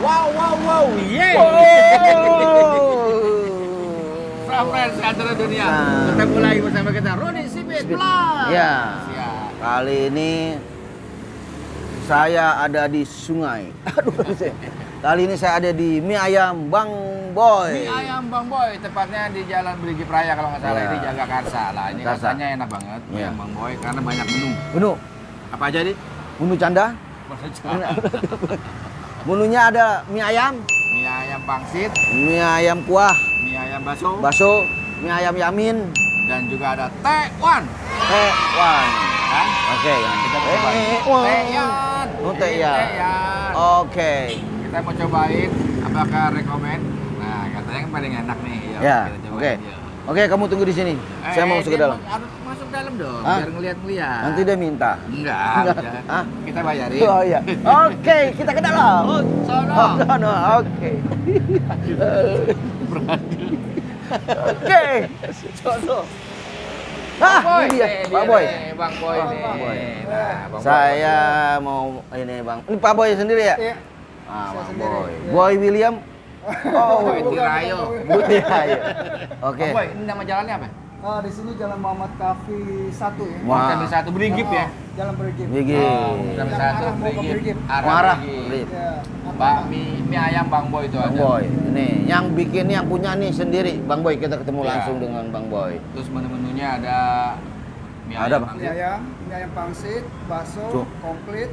Wow, yeay! Friends seantero dunia. Ketemu lagi bersama kita Roni Sipit Plus. Ya. Siap. Kali ini saya ada di sungai. Kali ini saya ada di Mie Ayam Bang Boy. Mie ayam Bang Boy, tepatnya di Jalan Brigip Raya kalau nggak salah, Ya. di Jagakarsa. Lah ini Karsa. rasanya enak banget mie Ya. ayam Bang Boy karena banyak menu. Menu, Apa aja nih? menu canda. Menunya ada mie ayam, Mie ayam pangsit, mie ayam kuah, mie ayam bakso, bakso, mie ayam yamin, dan juga ada tewan. tewan. Kan? Oke. Kita mau cobain. Wah. Teyan. Oh, teyan. Teyan. Oke. Kita mau cobain, apakah rekomen? Nah, katanya kan paling enak nih. Yuk, Ya. kita cobain, Oke. yuk. Oke, kamu tunggu di sini. Saya mau masuk ke dia dalam. Harus masuk dalam dong, Hah? biar ngeliat-ngeliat. Nanti dia minta. Enggak, udah. Hah? Kita bayarin. Oh iya. Oke, kita ke dalam. Oh, sono. Oh, no. Oke. Oke. Sono. Ah, Boy, ini dia, nih, Pak Boy. nih, Bang Boy Oh, nih. Bang Boy. Nah, Bang Saya mau ini Bang. Ini Pak Boy sendiri ya? Iya. Ah, Saya Bang sendiri, Boy. iya. Boy William. Oh, Boy Tirayo. Boy Ayo. Oke. Bang Boy, ini nama jalannya apa? Di sini Jalan Muhammad Kafi 1 ya. Wah. Hotel satu Brigip ya. Jalan Brigip. Gigi. Hotel Yang satu arah mau ke Brigip. Marah. Brigip. Ya. Pak mie ayam Bang Boy itu Bang ada. Boy. Ini yang bikin yang punya nih sendiri. Bang Boy, kita ketemu Iya. langsung dengan Bang Boy. Terus menu-menunya ada mie Ada, ayam Bang. Mie ayam pangsit, bakso, Tuh. komplit.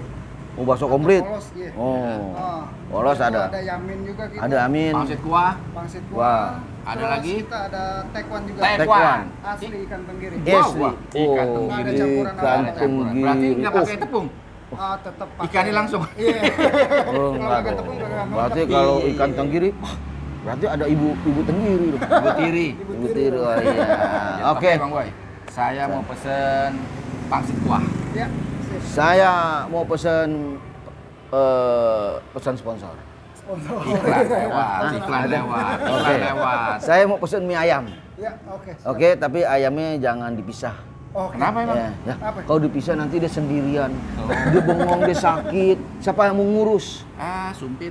Oh, bakso komplit. Polos, iya. Oh. Ah, Polos itu ada. Ada yamin juga gitu. Ada Amin. pangsit kuah. Pangsit Wah. kuah. Ada Terus lagi? Kita ada tekwan juga. Tekwan. Asli ikan tenggiri. Yes, Wah, Li. ikan Oh, tenggiri. Ada campuran ikan apa? tenggiri. Berarti nggak pakai Oh. tepung. Tetap pakai. Ikannya langsung. Iya. Oh, Kalau enggak pakai dong. tepung kagak Berarti mantap. kalau Iya. ikan tenggiri, berarti ada ibu tenggiri dong. Ibu tiri. Ibu tiri, oh iya. Oke. Bang Boy. Saya mau pesen pangsit kuah. Ya. sip. Saya mau pesan sponsor. Sponsor. Iklan lewat, iklan Ada. lewat, Oke. iklan lewat. Saya mau pesen mie ayam. Ya, oke. siap. Oke, tapi ayamnya jangan dipisah. Oke. Kenapa emang? Ya. Apa? Kalau dipisah nanti dia sendirian. Oh. Dia bengong, dia sakit. Siapa yang mau ngurus? Ah, sumpit.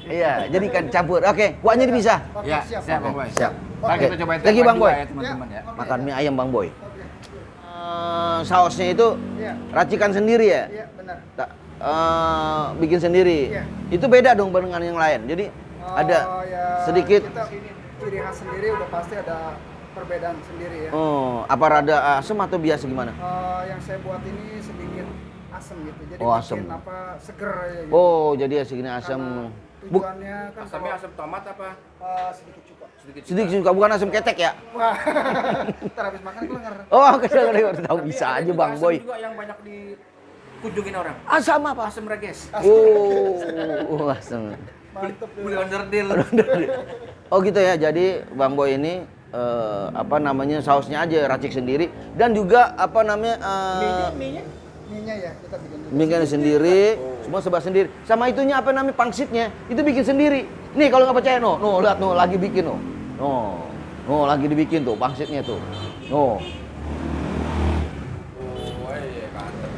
Iya, jadi kan campur. Oke, kuahnya dipisah. Oke, Ya, siap. siap Bang Boy. Siap. Ntar Oke. kita cobain Thank you, tekwan Bang juga Boy. ya teman-teman ya. Oke. Makan mie ayam Bang Boy. Oke. Sausnya itu Iya. racikan sendiri ya? Iya, benar. Bikin sendiri. Iya. Itu beda dong dengan yang lain. Jadi ada Ya, sedikit. kita ciri khas sendiri udah pasti ada perbedaan sendiri ya. Oh, apa rada asam atau biasa gimana? Yang saya buat ini sedikit asam gitu. Jadi Oh, bikin asam. apa seger aja gitu. Oh, jadi segini asam. Karena Buk, tujuannya kan Asamnya asam tomat apa? sedikit cuka. sedikit juga bukan asam ketek ya? Wah. Ntar habis makan kelengar. Oh, kesel tahu bisa aja Bang Asam Boy. juga yang banyak dikunjungin orang. Asam apa? Asam reges. Oh, asam. Mantep Beli ya. onderdil. Oh gitu ya. Jadi Bang Boy ini apa namanya sausnya aja racik sendiri dan juga apa namanya Mie-nya ya kita bikin juga. bikin sendiri, semua serba sendiri. Sama itunya apa namanya pangsitnya, itu bikin sendiri. Nih kalau nggak percaya, no, lihat no, lagi bikin no, lagi dibikin tuh pangsitnya tuh, no. Oh iya, mantep.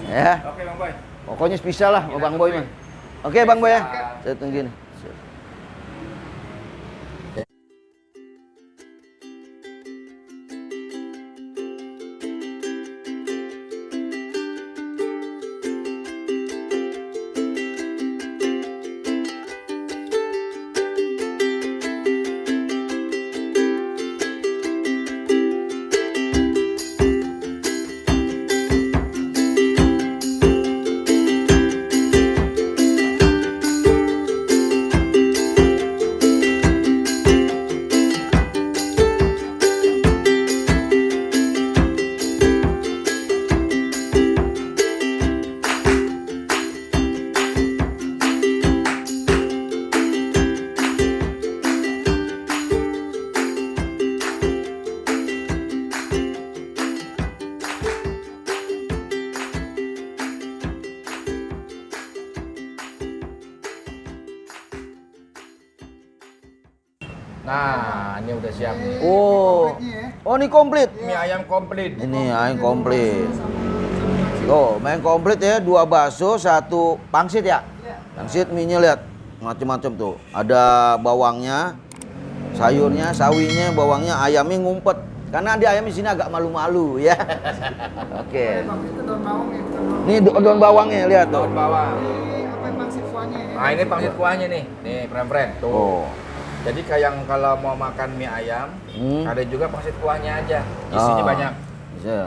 Ya, Oke Bang Boy. pokoknya spesial lah sama Bang Boy mah. Oke Bang Boy ya, saya tungguin. Nah, ini udah siap nih. Oh, Komplitnya ya. oh ini komplit. Mie ayam komplit. Ini ayam komplit. Sama Tuh, main komplit ya, 2 bakso, 1 pangsit ya. Iya. Pangsit mie-nya lihat, macem-macem tuh. Ada bawangnya, sayurnya, sawinya, bawangnya, ayamnya ngumpet. Karena di ayam di sini agak malu-malu ya. Oke. Bang, itu daun bawang ya, bukan bawang. Ini daun bawangnya lihat tuh. Daun bawang. Ini apa yang pangsit kuahnya ya? Nah, ini pangsit kuahnya nih. Nih, friend-friend. Tuh. Oh. Jadi kayak yang kalau mau makan mie ayam, ada juga pangsit kuahnya aja. Isinya Oh. banyak. Bisa.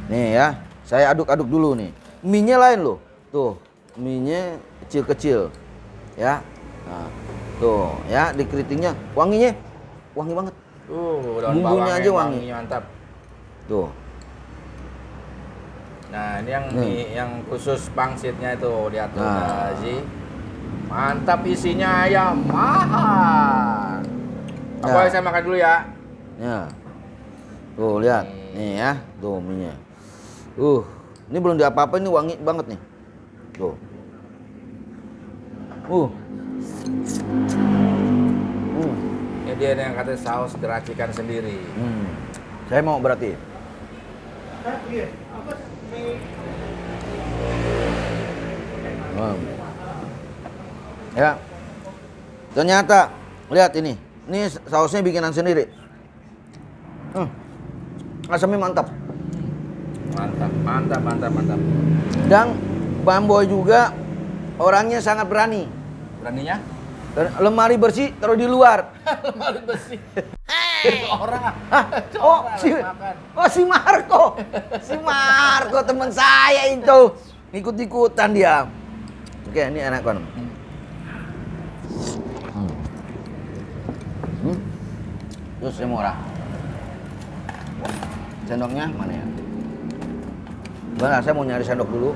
Nih ya, saya aduk-aduk dulu nih. Mie-nya lain loh. Tuh, mie-nya kecil-kecil. Ya. Nah, tuh ya, di keritingnya wanginya wangi banget. Tuh, daun Bumbunya bawangnya aja wangi. wanginya mantap. Tuh. Nah, ini yang Nih. mie yang khusus pangsitnya itu lihat tuh, Nah. Ji. Mantap isinya ayam. Mahal. Apa Ya. saya makan dulu ya? Ya. Tuh, lihat. Nih ya, tuh mie-nya. Ini belum diapa-apa, ini wangi banget nih. Tuh. Ini dia yang kata saus geracikan sendiri. Saya mau berarti. Ya. Ternyata lihat ini. Ini sausnya bikinan sendiri. Asamnya mantap. Mantap, mantap, mantap, mantap. Dan Bang Boy juga orangnya sangat berani. Beraninya? Lemari bersih taruh di luar. Lemari besi. Orang Hah? Oh, makan. si Marco. Si Marco teman saya itu. Ikut-ikutan dia. Oke, ini enak kan. Terus saya mau orang. Sendoknya mana ya? Bentar, saya mau nyari sendok dulu.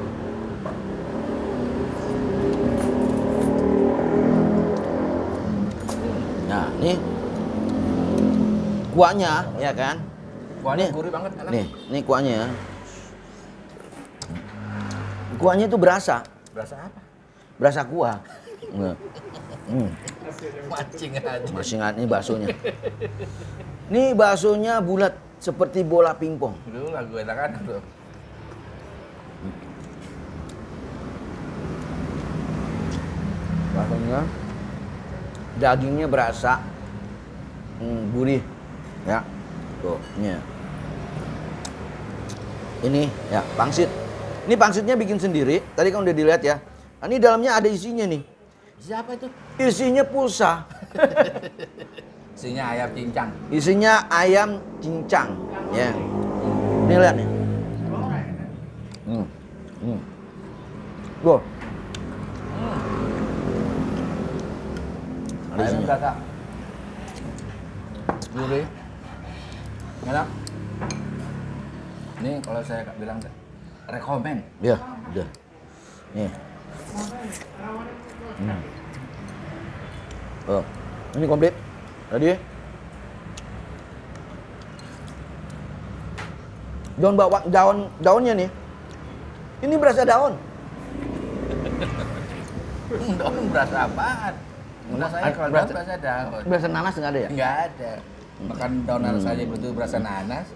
Nah, ini kuahnya, ya kan? Kuahnya Nih. gurih banget. Enak. Nih kuahnya ya. Kuahnya itu berasa, Berasa apa? berasa kuah. Nah. Mancing aja. Masih ingat nih baksonya. Nih baksonya bulat seperti bola pingpong. Dulu lagu enak-enak tuh. Baksonya, dagingnya berasa, gurih, ya. Tuh, ini. Ini ya pangsit. Ini pangsitnya bikin sendiri. Tadi kan udah dilihat ya. Nah, ini dalamnya ada isinya nih. Siapa itu? Isinya pulsa. Isinya ayam cincang. Isinya ayam cincang. Ya. Ini lihat nih. Tuh. Ada Ayam isinya. berasa. Gurih. Enak. Ini kalau saya bilang rekomen. Ya, udah. Nih. Oh, ini komplit. Tadi. Daunnya nih. Ini berasa daun. Daun berasa apaan? Saya kalau daun berasa daun. Berasa nanas nggak ada ya? Enggak ada. Makan daun nanas aja betul berasa nanas.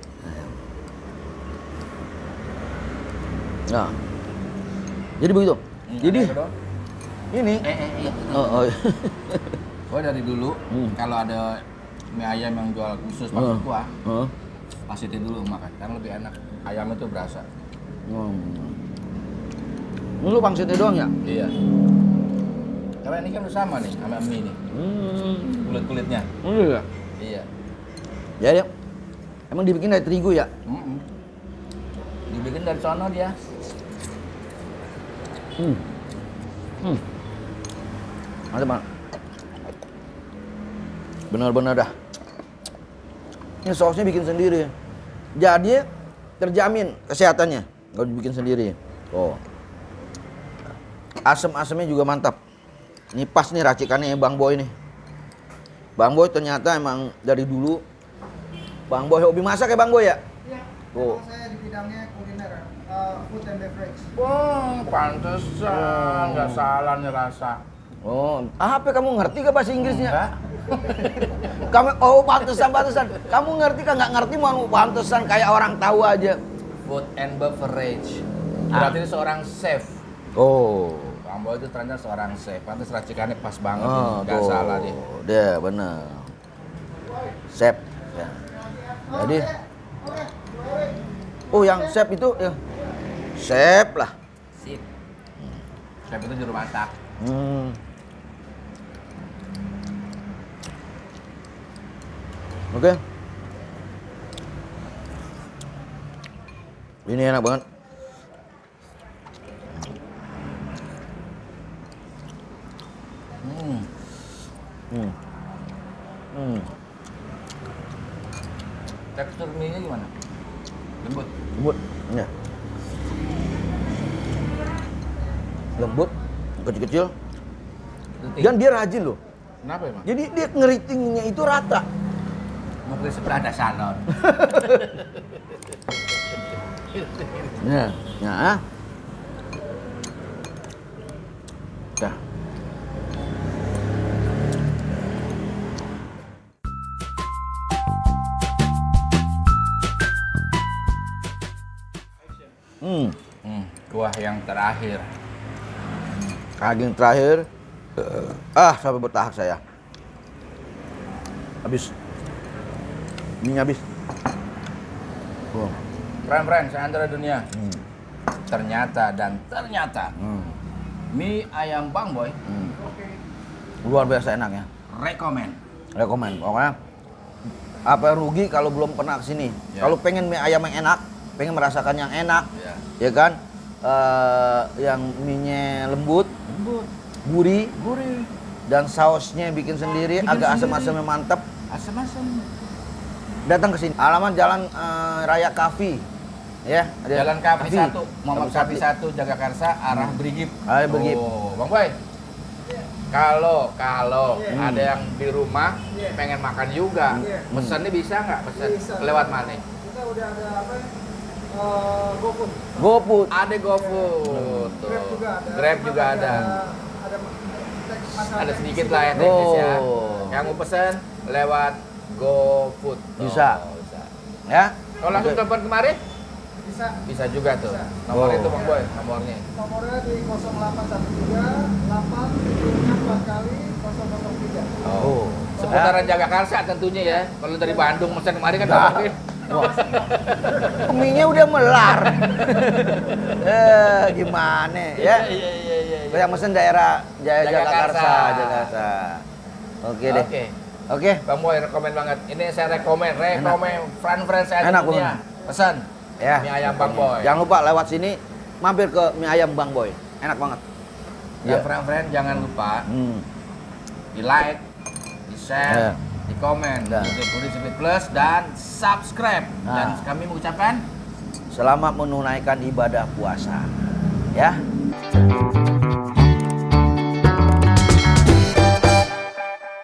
Nah. Jadi begitu. Jadi Ada dong. ini. Iya. Oh. Gua dari dulu kalau ada mie ayam yang jual khusus pakai kuah, pasitin dulu makan karena lebih enak. Ayam itu berasa. Ini lu pangsitnya doang ya? Iya. Karena ini kan udah sama nih sama mie nih. Kulit-kulitnya. Iya. Iya. Ya. Emang dibikin dari terigu ya? Dibikin dari sono dia. Mantap banget. Benar-benar dah. Ini sausnya bikin sendiri. Jadi terjamin kesehatannya. Kalau dibikin sendiri. Oh. Asam-asamnya juga mantap. Ini pas nih racikannya Bang Boy nih. Bang Boy ternyata emang dari dulu Bang Boy hobi masak ya Bang Boy ya? Iya. Oh. Memang saya di bidangnya kuliner, food and beverage. Wah, pantesan nggak salah nih rasa. Oh, apa kamu ngerti gak bahasa Inggrisnya? Enggak. Kamu pantesan. Kamu ngerti kan nggak ngerti mau pantesan kayak orang tahu aja. Food and beverage. Berarti ini seorang chef. Oh. Bang Boy itu ternyata seorang chef. Pantes racikannya pas banget, Oh, nggak tuh. salah dia. Dia bener. Chef. Ya. Jadi, oh yang chef itu ya, chef lah. Sip. Chef itu juru masak. Oke. Ini enak banget. Hmm. Hmm. Hmm. Tekstur mie-nya gimana? Lembut. Lembut. Ya. Lembut, kecil-kecil. Dan dia rajin loh. Kenapa emang? Jadi dia ngeritingnya itu rata. Mungkin sebelah ada salon. Ya, ya. Dah. Kuah yang terakhir. Kaging terakhir. Sampai bertahap saya. Habis. Ini habis. Oh. Friend, seantero dunia. Ternyata mie ayam Bang Boy Luar biasa enaknya. Rekomen. Pokoknya apa rugi kalau belum pernah kesini. Ya. Kalau pengen mie ayam yang enak, pengen merasakan yang enak, Ya. ya kan? Yang mie-nya lembut, gurih, dan sausnya bikin sendiri, agak asam-asamnya mantap. Asam-asam. Datang ke sini. Alamat Jalan Raya Kafi. Ya, ada Jalan Kafi 1, Muhammad Kafi Kafi 1, Jagakarsa, arah Brigip. Arah Brigip. Oh, Bang Boy. Kalau ada yang di rumah pengen makan juga, pesannya bisa nggak? Pesan Bisa. lewat mana? Kita udah ada apa? GoFood. GoFood. Ada GoFood. tuh. Grab juga ada. Grab juga ada. Ada sedikit lah ya teknis ya. Oh. Yang mau pesen lewat GoFood. tuh. Bisa. Ya. Kalau langsung Oke. telepon kemarin Bisa. juga tuh. Bisa. Nomor Oh. itu Bang Boy, nomornya. Nomornya di 0813 8 4 kali 003. Oh. Seputaran Jagakarsa tentunya ya. Kalau dari Bandung mesen kemarin kan Nah. nggak mungkin. Mie-nya udah melar. Gimana ya? Iya. Yang mesen daerah Jagakarsa. Jakarta. Oke deh. Oke. Oke. Bang Boy rekomen banget. Ini saya rekomen friend saya Enak dunia. Pesan Ya. mie ayam Bang Boy. Jangan lupa lewat sini mampir ke mie ayam Bang Boy. Enak banget. Dan Ya. friend jangan lupa di like, di Ya. share, di komen, Dan. di Puri Plus dan subscribe. Dan Nah. kami mengucapkan Selamat menunaikan ibadah puasa. Ya.